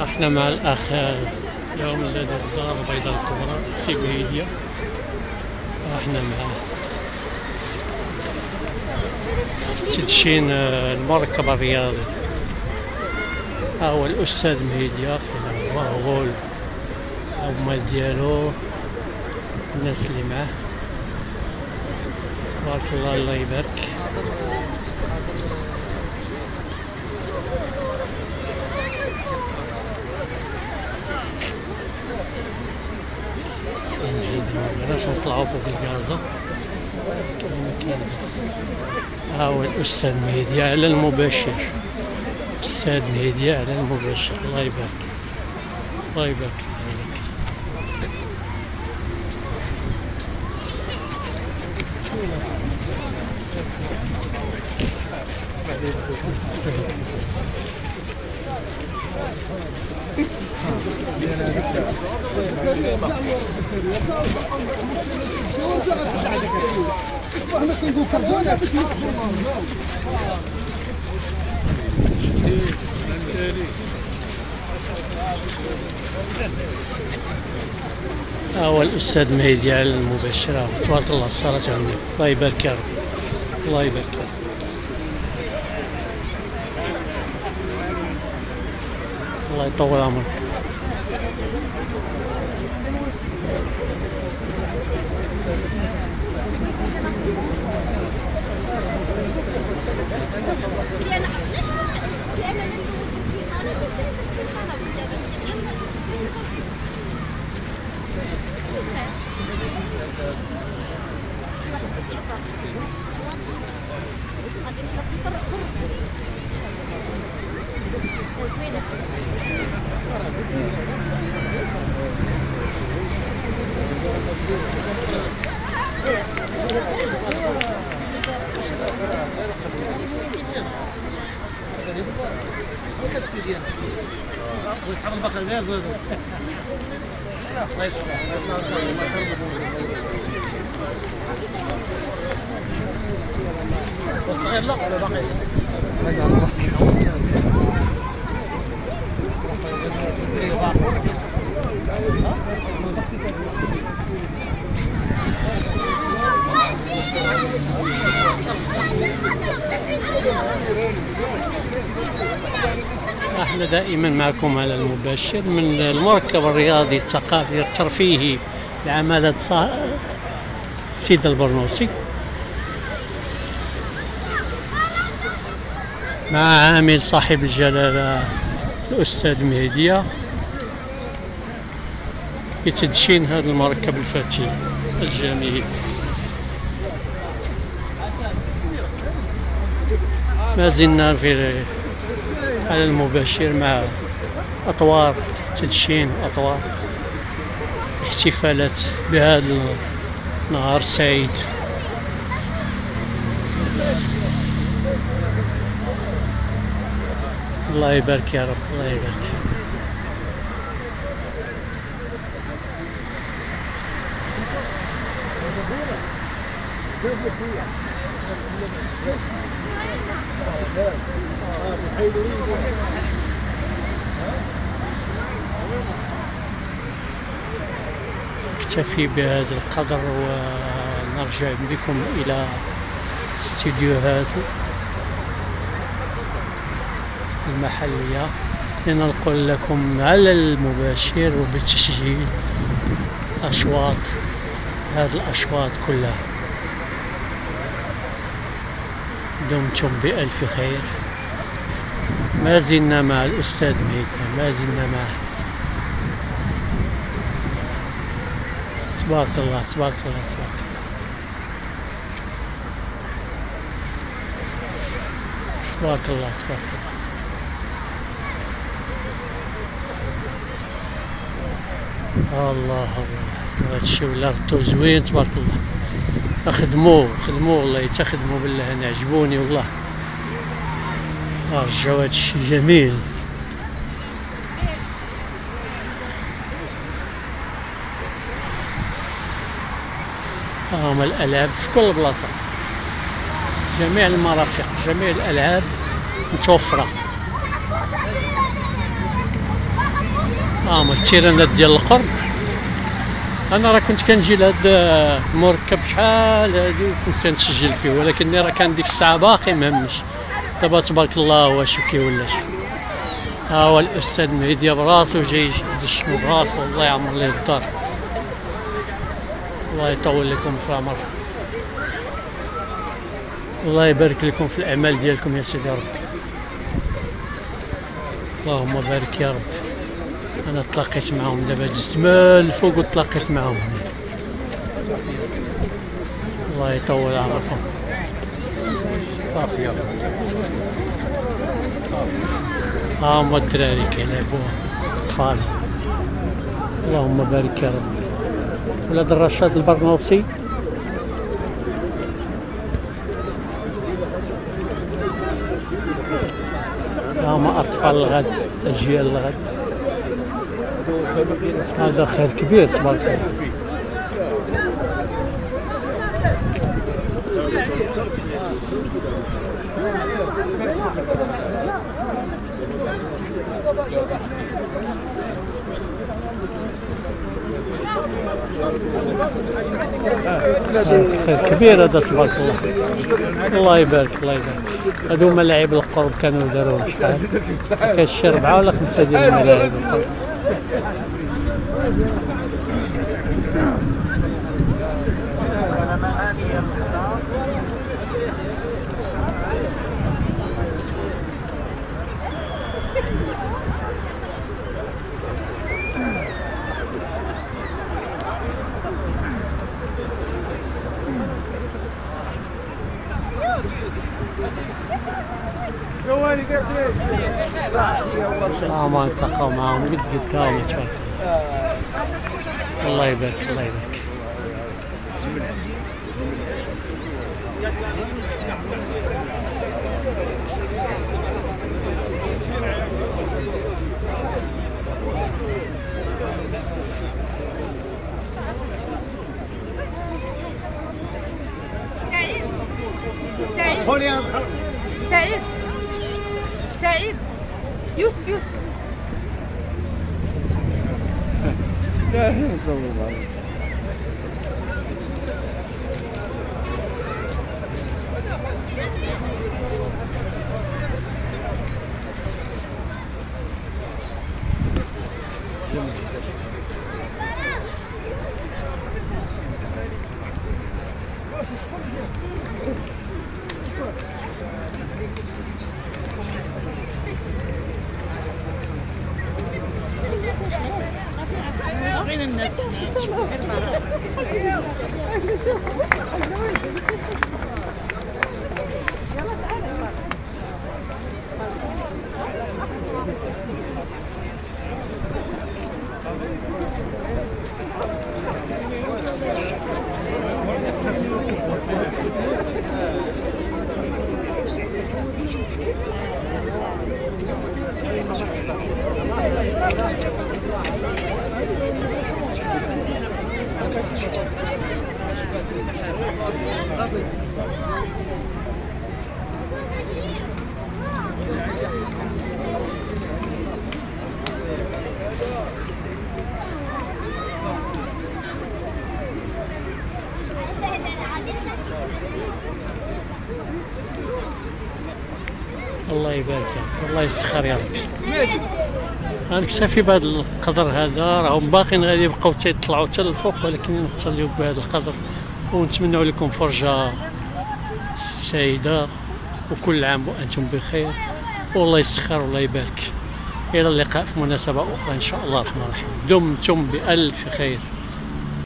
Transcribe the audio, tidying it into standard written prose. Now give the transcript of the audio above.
احنا مع الاخ اليوم لدى الدار البيضاء الكبرى سيبيديا، احنا مع تدشين المركب الرياضي. ها هو الاستاذ مهيديا في الغول العمال ديالو، الناس اللي معاه تبارك الله، الله يبارك. بلاش نطلعوا فوق الكازا كما كاين. ها هو الاستاذ مهيديا على المباشر، الاستاذ مهيديا على المباشر، الله يبارك الله يبارك عليك. ها هو الأستاذ مهيدي على المباشرة، تبارك الله، الصلاة على النبي، الله يبارك يا رب، الله يبارك يا رب. الله يطول عمرك. واصحاب البقر غاز الله يصلح الله يصلح. والصغير لا ولا باقي احنا دائما معكم على المباشر من المركب الرياضي الثقافي الترفيهي لعمالة سيد البرنوسي، مع عامل صاحب الجلالة الأستاذ مهيديا لتدشين هذا المركب الفتي الجميل. ما زلنا على المباشر مع أطوار تدشين، أطوار احتفالات بهذا النهار السعيد. الله يبارك يا رب، الله يبارك. اكتفي بهذا القدر ونرجع بكم إلى استديوهات المحلية لننقل لكم على المباشر وبتسجيل أشواط، هذه الأشواط كلها. دمتم بألف خير. ما زلنا مع الأستاذ مهدي، ما زلنا معه. تبارك الله تبارك الله تبارك الله. تبارك الله تبارك الله. الله الله هذا الشيء ولا ردو زوين تبارك الله. خدموه والله تخدموا بالله، انا عجبوني والله. رجعوا هذا الشيء جميل. هما الالعاب في كل بلاصه، جميع المرافق جميع الالعاب متوفره. هما التيرانات ديال القرب. انا راه كنت كنجي لهاد المركب شحال هادي وكنت كنسجل فيه، ولكن راه كان ديك الساعه باقي مهمش. دابا تبارك الله واش كيولا شوف. ها هو الاستاذ مهدي براسو جاي يشد الشمو براسو، الله يعمر ليه الدار، الله يطول لكم في العمر، الله يبارك لكم في الاعمال ديالكم يا سيدي ربي. اللهم بارك يا رب. انا تلاقيت معهم دابا دزت من الفوق وتلاقيت معهم. الله يطول عمركم. صافي يلا ها هما الدراري كيلعبوا اطفال. اللهم بارك يا رب. ولاد الرشاد البرنوفسي هما اطفال الغد، اجيال الغد. هذا خير كبير تبارك الله. خير كبير هذا تبارك الله. الله يبارك الله يبارك. هادو ملاعب القرب كانوا داروهم شحال، كاين شي 4 ولا 5 ديال الملاعب القرب. ما نتلاقاو معاهم قد قداهم تبارك الله. الله يبارك الله يبارك. سعيد سعيد يوسف لا نصور بعض. وين الناس؟ الله يبارك فيك، الله يسخر يا ربي. غنكتفي بهذا القدر هذا، راهم باقيين غادي يبقاو تيطلعوا حتى للفوق، ولكن نقتضيو بهذا القدر ونتمنوا لكم فرجة سعيدة وكل عام وأنتم بخير، والله يسخر والله يبارك. إلى اللقاء في مناسبة أخرى إن شاء الله الرحمن الرحيم. دمتم بألف خير.